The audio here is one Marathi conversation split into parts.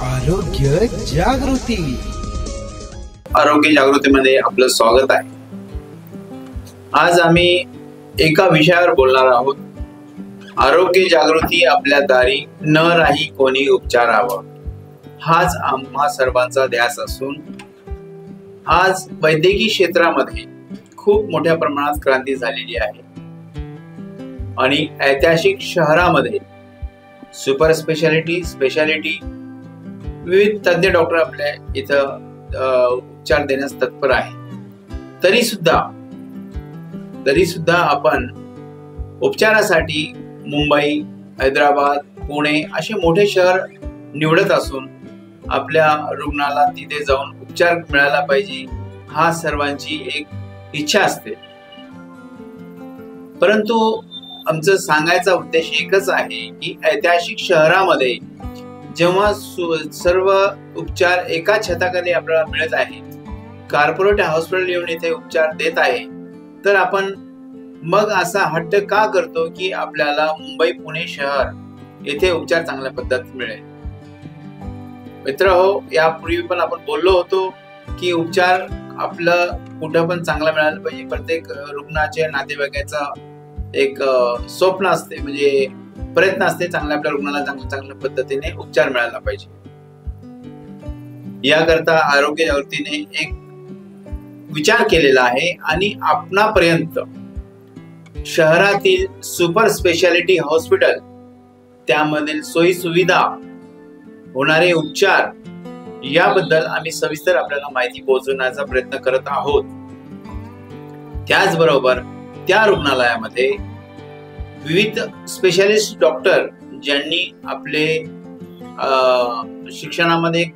आरोग्य जागृती. आरोग्य जागृतीमध्ये आपलं स्वागत आहे. आज आम्ही एका विषयावर बोलणार आहोत. आरोग्य जागृती आपल्या दारी, न राही कोणी उपचारावं. हाच आम्हा सर्वांचा ध्यास असून आज वैद्यकीय क्षेत्रामध्ये खूप मोठ्या प्रमाणात क्रांती झालेली आहे आणि ऐतिहासिक शहरामध्ये सुपर स्पेशालिटी, स्पेशालिटी विविध तज्ञ डॉक्टर आपल्या इथं उपचार देण्यास तत्पर आहे. तरी सुद्धा आपण उपचारासाठी मुंबई, हैदराबाद, पुणे असे मोठे शहर निवडत असून आपल्या रुग्णाला तिथे जाऊन उपचार मिळाला पाहिजे, हा सर्वांची एक इच्छा असते. परंतु आमचं सांगायचा उद्देश एकच आहे की ऐतिहासिक शहरामध्ये जेव्हा सर्व उपचार एका छताखाली आपल्याला मिळत आहे, कॉर्पोरेट हॉस्पिटल येऊन इथे उपचार देत आहे, तर आपण मग असा हट्ट का करतो की आपल्याला मुंबई, पुणे शहर येथे उपचार चांगल्या पद्धतीत मिळेल. मित्र हो, यापूर्वी पण आपण बोललो होतो की उपचार आपलं कुठं पण चांगला मिळाला पाहिजे. प्रत्येक रुग्णाच्या नातेवाईकाचा एक स्वप्न असते, म्हणजे प्रयत्न असते, चांगल्या आपल्या रुग्णाला चांगल्या पद्धतीने उपचार मिळाला पाहिजे. याकरता आरोग्य जागृतीने एक विचार केलेला आहे आणि आपणापर्यंत शहरातील सुपर स्पेशालिटी हॉस्पिटल, त्यामधील सोयी सुविधा, होणारे उपचार याबद्दल आम्ही सविस्तर आपल्याला माहिती पोहोचवण्याचा प्रयत्न करत आहोत. त्याचबरोबर त्या रुग्णालयामध्ये विविध स्पेशालिस्ट डॉक्टर ज्यांनी आपले शिक्षणामध्ये एक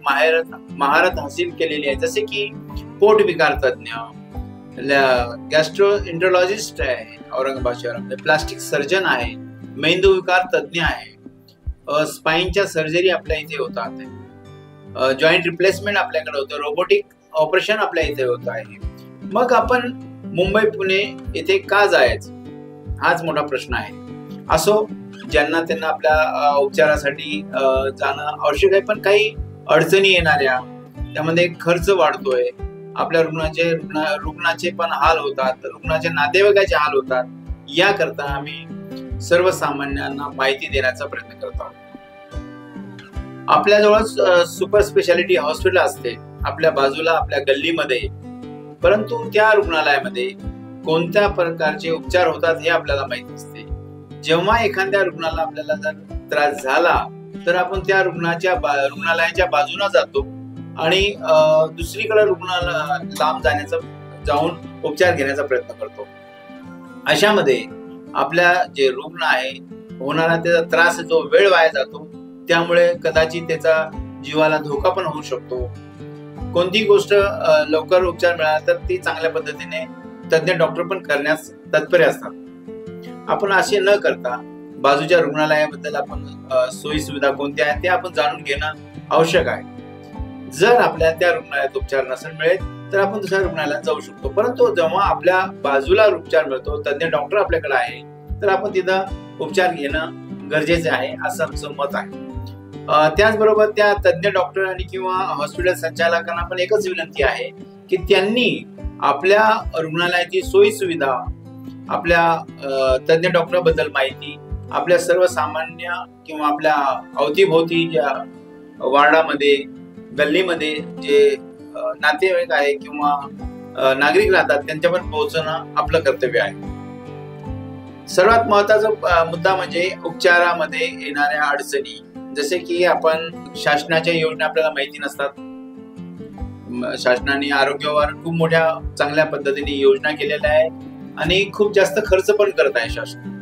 महारत हासिल केलेली आहे, जसे की पोट विकार तज्ञ, गॅस्ट्रोएंटरोलॉजिस्ट आहे औरंगाबाद शहरामध्ये, प्लास्टिक सर्जन आहे, मेंदू विकार तज्ञ आहे, स्पाइनच्या सर्जरी आपल्या इथे होतात, जॉईंट रिप्लेसमेंट आपल्याकडे होतं, रोबोटिक ऑपरेशन आपल्या इथे होत आहे. मग आपण मुंबई, पुणे येथे का जायचं, हाच मोठा प्रश्न आहे. असो, ज्यांना त्यांना आपल्या उपचारासाठी जाणं आवश्यक आहे, पण काही अडचणी येणाऱ्या, त्यामध्ये खर्च वाढतोय, आपल्या रुग्णाचे पण हाल होतात, रुग्णाच्या नातेवाईकाचे हाल होतात. याकरता आम्ही सर्वसामान्यांना माहिती देण्याचा प्रयत्न करत आहोत. आपल्याजवळ सुपर स्पेशालिटी हॉस्पिटल असते आपल्या बाजूला, आपल्या गल्लीमध्ये, परंतु त्या रुग्णालयामध्ये कोणत्या प्रकारचे उपचार होतात हे आपल्याला माहिती असते. जेव्हा एखाद्या रुग्णाला आपल्याला जर त्रास झाला तर आपण त्या रुग्णालयाच्या बाजूला जातो आणि दुसरीकडे रुग्णाला लांब जाऊन उपचार घेण्याचा प्रयत्न करतो. अशामध्ये आपल्या जे रुग्ण आहे, होणारा त्याचा त्रास, जो वेळ वाया जातो, त्यामुळे कदाचित त्याचा जीवाला धोका पण होऊ शकतो. कोणती गोष्ट लवकर उपचार मिळाला तर ती चांगल्या पद्धतीने तज्ञ डॉक्टर पण करण्यास तत्पर असतात. आपण असे न करता बाजूच्या रुग्णालयाबद्दल आपण सोयी सुविधा कोणत्या आहेत ते आपण जाणून घेणं आवश्यक आहे. जर आपल्या त्या रुग्णालयात उपचार नसेल मिळेल तर आपण दुसऱ्या रुग्णालयात जाऊ शकतो. परंतु जेव्हा आपल्या बाजूला उपचार मिळतो, तज्ञ डॉक्टर आपल्याकडे आहे, तर आपण तिथं उपचार घेणं गरजेचे आहे, असं आमचं मत आहे. त्याचबरोबर त्या तज्ञ डॉक्टर आणि किंवा हॉस्पिटल संचालकांना पण एकच विनंती आहे की त्यांनी आपल्या रुग्णालयाची सोयी सुविधा, आपल्या तज्ञ डॉक्टर बद्दल माहिती, आपल्या सर्वसामान्य किंवा आपल्या अवतीभोवती ज्या वार्डामध्ये, गल्लीमध्ये जे नातेवाईक आहे किंवा नागरिक राहतात त्यांच्यापर्यंत पोहोचणं आपलं कर्तव्य आहे. सर्वात महत्वाचा मुद्दा म्हणजे उपचारामध्ये येणाऱ्या अडचणी, जसे की आपण शासनाच्या योजना आपल्याला माहिती नसतात. शासनाने आरोग्यावर खूप मोठ्या चांगल्या पद्धतीने योजना केलेल्या आहे आणि खूप जास्त खर्च पण करत आहे शासन.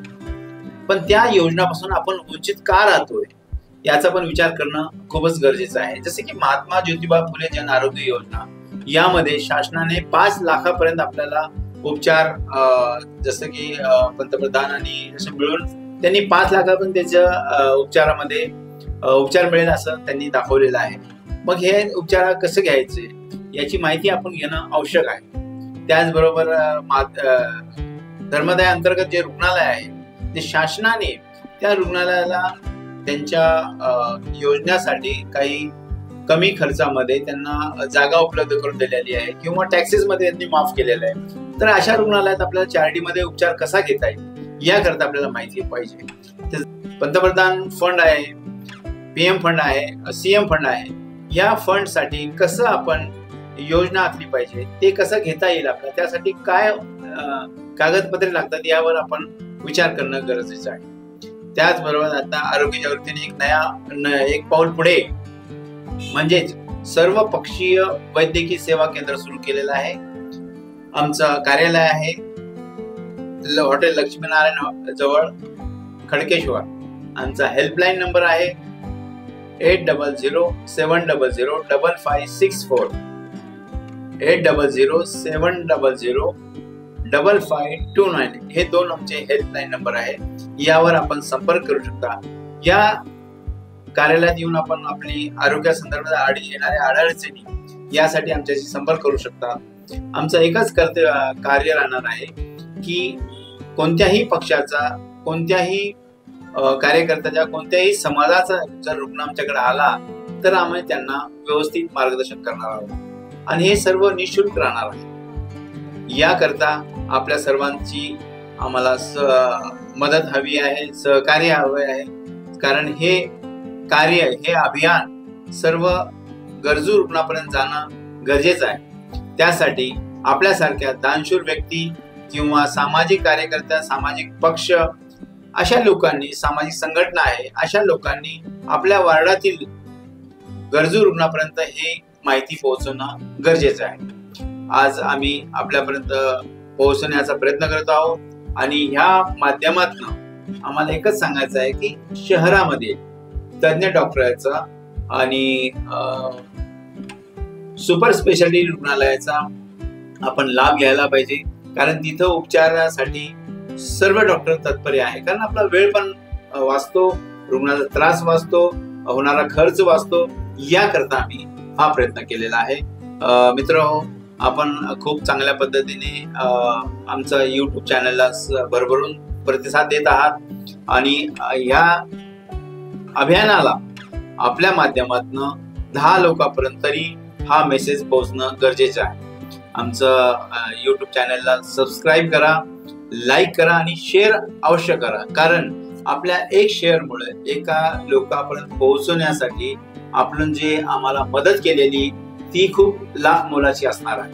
पण त्या योजनापासून आपण वंचित का राहतोय याचा पण विचार करणं खूपच गरजेचं आहे. जसे की महात्मा ज्योतिबा फुले जन आरोग्य योजना, यामध्ये शासनाने 5 लाखापर्यंत आपल्याला उपचार, जसं की पंतप्रधानांनी असं मिळून त्यांनी 5 लाखापर्यंत त्याच्या उपचारामध्ये उपचार मिळेल असं त्यांनी दाखवलेलं आहे. मग हे उपचार कसं घ्यायचे याची माहिती आपण घेणं आवश्यक आहे. त्याचबरोबर धर्मदाय अंतर्गत जे रुग्णालय आहे ते शासनाने त्या रुग्णालयाला त्यांच्या योजनेसाठी काही कमी खर्चामध्ये त्यांना जागा उपलब्ध करून दिलेली आहे किंवा टॅक्सेस मध्ये त्यांनी माफ केलेलं आहे. तर अशा रुग्णालयात आपल्याला चारिटीमध्ये उपचार कसा घेता येईल याकरता आपल्याला माहिती पाहिजे. पंतप्रधान फंड आहे, PM फंड आहे, CM फंड आहे. या फंड साठी कसं आपण योजना आखली पाहिजे, ते कसं घेता येईल आपल्याला, त्यासाठी काय कागदपत्रे लागतात यावर आपण विचार करणं गरजेचं आहे. त्याचबरोबर आता आरोग्य जागृतीने एक पाऊल पुढे म्हणजेच सर्व पक्षीय वैद्यकीय सेवा केंद्र सुरू केलेलं आहे. आमचं कार्यालय आहे हॉटेल लक्ष्मीनारायण जवळ खडकेश्वर. आमचा हेल्पलाईन नंबर आहे 8007005564 8007005529. हे 2 आमचे हेल्पलाईन नंबर आहे. यावर आपण संपर्क करू शकता. या कार्यालयात येऊन आपण आपली आरोग्यासंदर्भात येणाऱ्या अडचणी यासाठी आमच्याशी संपर्क करू शकता. आमचं एकच कार्य राहणार आहे की कोणत्याही पक्षाचा, कोणत्याही कार्यकर्त्याच्या, कोणत्याही समाजाचा जर रुग्ण आमच्याकडे आला तर आम्ही त्यांना व्यवस्थित मार्गदर्शन करणार आहोत आणि हे सर्व निःशुल्क राहणार आहे. याकरता आपल्या सर्वांची आम्हाला मदत हवी आहे, सहकार्य हवे आहे. कारण हे कार्य, हे अभियान सर्व गरजू रुग्णापर्यंत जाणं गरजेचं आहे. त्यासाठी आपल्यासारख्या दानशूर व्यक्ती किंवा सामाजिक कार्यकर्ता, सामाजिक पक्ष अशा लोकांनी, सामाजिक संघटना आहे अशा लोकांनी आपल्या वार्डातील गरजू रुग्णापर्यंत हे माहिती पोहोचवणं गरजेचं आहे. आज आम्ही आपल्यापर्यंत पोहोचवण्याचा प्रयत्न करत आहोत आणि ह्या माध्यमातून आम्हाला एकच सांगायचं आहे की शहरामध्ये तज्ञ डॉक्टरांचा आणि सुपर स्पेशालिटी रुग्णालयाचा आपण लाभ घ्यायला पाहिजे. कारण तिथं उपचारासाठी सर्व डॉक्टर तत्पर आहे. कारण आपला वेळ पण वाचतो, रुग्णाचा त्रास वाचतो, होणारा खर्च वाचतो. याकरता आम्ही हा प्रयत्न केलेला आहे. मित्रहो, आपण खूप चांगल्या पद्धतीने आमचं YouTube चॅनलला भरभरून प्रतिसाद देत आहात आणि या अभियानाला आपल्या माध्यमातून 10 लोकांपर्यंत तरी हा मेसेज पोहोचणं गरजेचं आहे. आमचं YouTube चॅनलला सबस्क्राईब करा, लाईक करा आणि शेअर अवश्य करा. कारण आपल्या एक शेअरमुळे एका लोकांपर्यंत पोहोचवण्यासाठी आपण जे आम्हाला मदत केलेली ती खूप लाख मोलाची असणार आहे.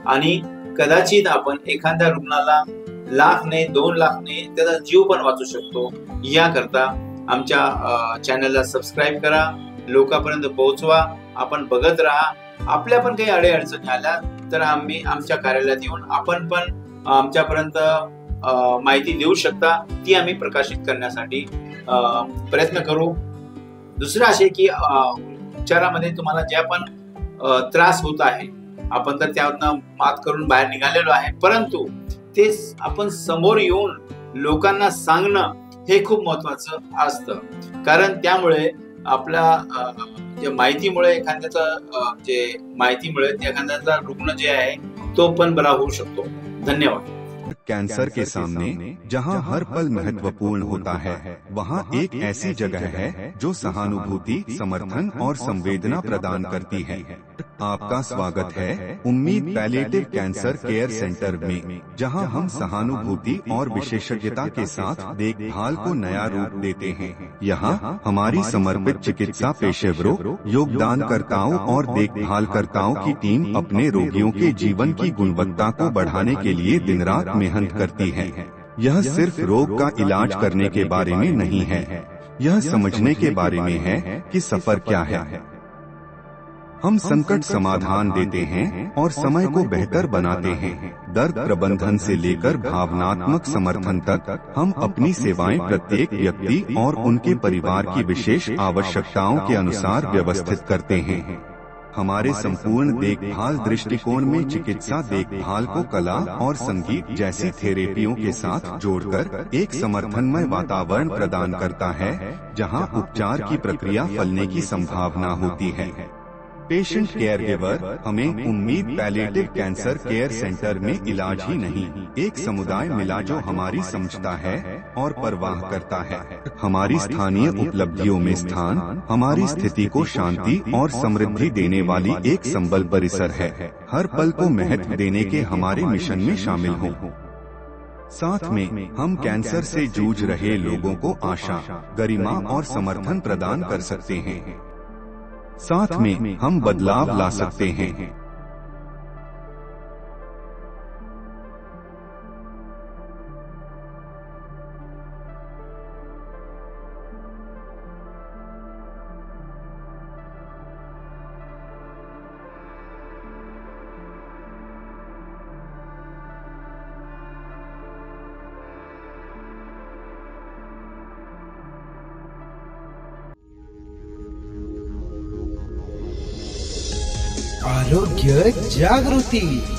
आणि कदाचित आपण एखाद्या रुग्णाला लाख नाही, 2 लाख नाही, त्याचा जीव पण वाचू शकतो. याकरता आमच्या चॅनलला सबस्क्राईब करा, लोकांपर्यंत पोहोचवा, आपण बघत राहा. आपल्या पण काही अडचणी आल्या तर आम्ही आमच्या कार्यालयात येऊन आपण पण आमच्यापर्यंत माहिती देऊ शकता. ती आम्ही प्रकाशित करण्यासाठी प्रयत्न करू. दुसरं असे की उपचारामध्ये तुम्हाला ज्या पण त्रास होत आहे, आपण तर त्यावरनं मात करून बाहेर निघालेलो आहे, परंतु ते आपण समोर येऊन लोकांना सांगणं हे खूप महत्वाचं असतं. कारण त्यामुळे आपल्या जे माहितीमुळे एखाद्याचा रुग्ण जे आहे तो पण बरा होऊ शकतो. धन्यवाद. कैंसर के सामने जहां हर पल महत्वपूर्ण होता है, वहां एक ऐसी जगह है जो सहानुभूति, समर्थन और संवेदना प्रदान करती है. आपका स्वागत है उम्मीद पैलिएटिव कैंसर केयर सेंटर में, जहां हम सहानुभूति और विशेषज्ञता के साथ देखभाल को नया रूप देते हैं. यहां हमारी समर्पित चिकित्सा पेशेवरों, योगदानकर्ताओं और देखभालकर्ताओं की टीम अपने रोगियों के जीवन की गुणवत्ता को बढ़ाने के लिए दिन रात मेहनत करती है. यह सिर्फ रोग का इलाज करने के बारे में नहीं है, यह समझने के बारे में है कि सफर क्या है. हम संकट समाधान देते हैं और समय को बेहतर बनाते हैं. दर्द प्रबंधन से लेकर भावनात्मक समर्थन तक हम अपनी सेवाएं प्रत्येक व्यक्ति और उनके परिवार की विशेष आवश्यकताओं के अनुसार व्यवस्थित करते हैं. हमारे संपूर्ण देखभाल दृष्टिकोण में चिकित्सा देखभाल को कला और संगीत जैसी थेरेपियों के साथ जोड़कर एक समर्थनमय वातावरण प्रदान करता है, जहां उपचार की प्रक्रिया फलने की संभावना होती है. पेशेंट केयर गिवर हमें उम्मीद पैलिएटिव कैंसर केयर सेंटर में इलाज ही नहीं, एक समुदाय मिला जो हमारी समझता है और परवाह करता है। हमारी स्थानीय उपलब्धियों में स्थान हमारी स्थिति को शांति और समृद्धि देने वाली एक संबल परिसर है। हर पल को महत्व देने के हमारे मिशन में शामिल हों। साथ में हम कैंसर से जूझ रहे लोगों को आशा, गरिमा और समर्थन प्रदान कर सकते हैं। साथ में हम बदलाव ला सकते हैं। आरोग्य जागृती।